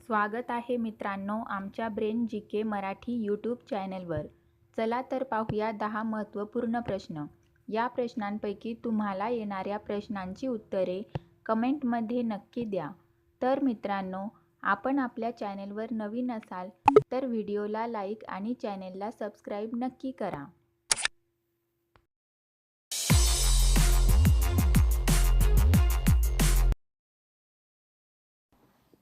स्वागत आहे मित्रांनो आमच्या ब्रेन जी के मराठी यूट्यूब चॅनलवर. चला तर पाहूया 10 महत्त्वपूर्ण प्रश्न. या प्रश्नांपैकी तुम्हाला येणाऱ्या प्रश्नांची उत्तरे कमेंटमध्ये नक्की द्या. तर मित्रांनो, आपण आपल्या चॅनलवर नवीन असाल तर व्हिडिओला लाईक आणि चॅनलला सबस्क्राईब नक्की करा.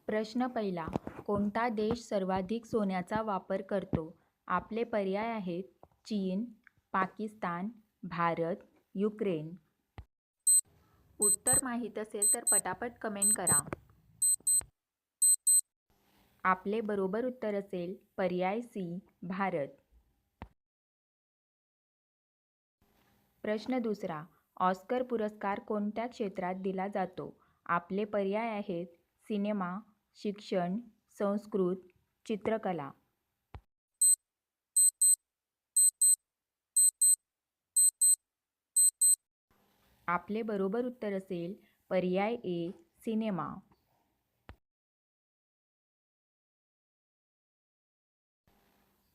प्रश्न पहिला. कोणता देश सर्वाधिक सोन्याचा वापर करतो? आपले पर्याय आहेत चीन, पाकिस्तान, भारत, युक्रेन. उत्तर माहीत असेल तर पटापट कमेंट करा. आपले बरोबर उत्तर असेल पर्याय सी, भारत. प्रश्न दुसरा. ऑस्कर पुरस्कार कोणत्या क्षेत्रात दिला जातो? आपले पर्याय आहेत सिनेमा, शिक्षण, संस्कृत, चित्रकला. आपले बरोबर उत्तर असेल पर्याय ए, सिनेमा.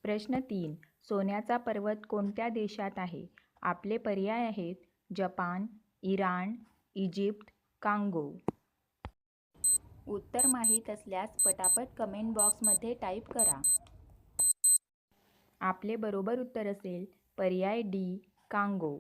प्रश्न 3. सोन्याचा पर्वत कोणत्या देशात आहे? आपले पर्याय आहेत जपान, इराण, इजिप्त, कांगो. उत्तर माहीत असल्यास पटापट कमेंट बॉक्समध्ये टाईप करा. आपले बरोबर उत्तर असेल पर्याय डी, कांगो.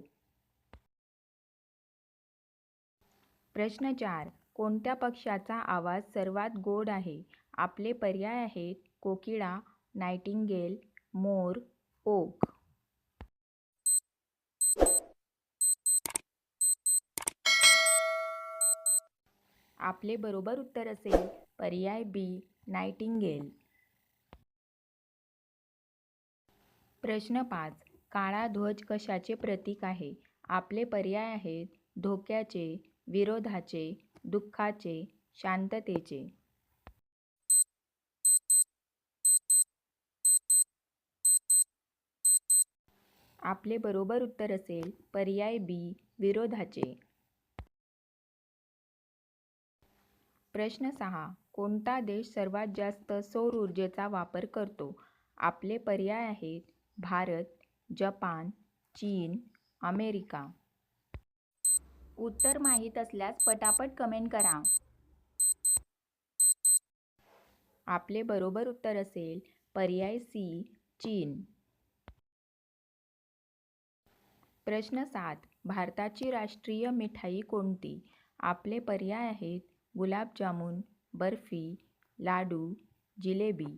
प्रश्न 4. कोणत्या पक्ष्याचा आवाज सर्वात गोड आहे? आपले पर्याय आहेत कोकिळा, नायटिंगेल, मोर, ओक. आपले बरोबर उत्तर असेल पर्याय बी, नायटिंगेल. प्रश्न 5. काळा ध्वज कशाचे प्रतीक आहे? आपले पर्याय आहेत धोक्याचे, विरोधाचे, दुःखाचे, शांततेचे. आपले बरोबर उत्तर असेल पर्याय बी, विरोधाचे. प्रश्न 6. कोणता देश सर्वात जास्त सौर ऊर्जेचा वापर करतो? आपले पर्याय आहेत भारत, जपान, चीन, अमेरिका. उत्तर माहीत असल्यास पटापट कमेंट करा. आपले बरोबर उत्तर असेल पर्याय सी, चीन. प्रश्न 7. भारताची राष्ट्रीय मिठाई कोणती? आपले पर्याय आहेत गुलाबजामुन, बर्फी, लाडू, जिलेबी.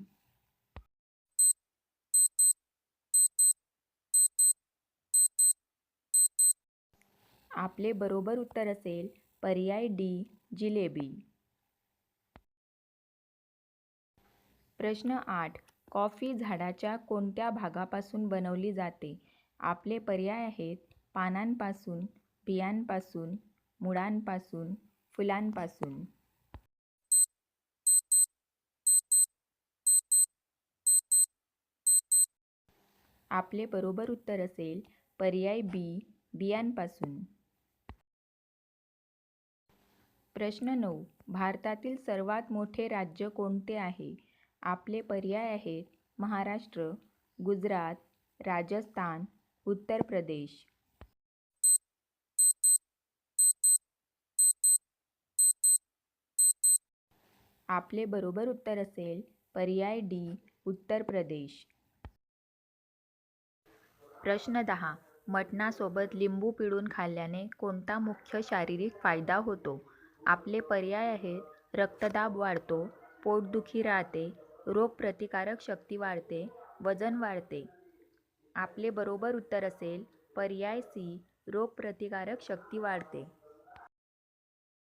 आपले बरोबर उत्तर असेल पर्याय डी, जिलेबी. प्रश्न 8. कॉफी झाडाच्या कोणत्या भागापासून बनवली जाते? आपले पर्याय आहेत पानांपासून, बियांपासून, मुळांपासून, फुलांपासून. आपले बरोबर उत्तर असेल पर्याय बी, बियांपासून. प्रश्न 9. भारतातील सर्वात मोठे राज्य कोणते आहे? आपले पर्याय आहेत महाराष्ट्र, गुजरात, राजस्थान, उत्तर प्रदेश. आपले बरोबर उत्तर असेल पर्याय डी, उत्तर प्रदेश. प्रश्न 10. मटणासोबत लिंबू पिळून खाल्ल्याने कोणता मुख्य शारीरिक फायदा होतो? आपले पर्याय आहेत रक्तदाब वाढतो, पोटदुखी राहते, रोगप्रतिकारक शक्ती वाढते, वजन वाढते. आपले बरोबर उत्तर असेल पर्याय सी, रोगप्रतिकारक शक्ती वाढते.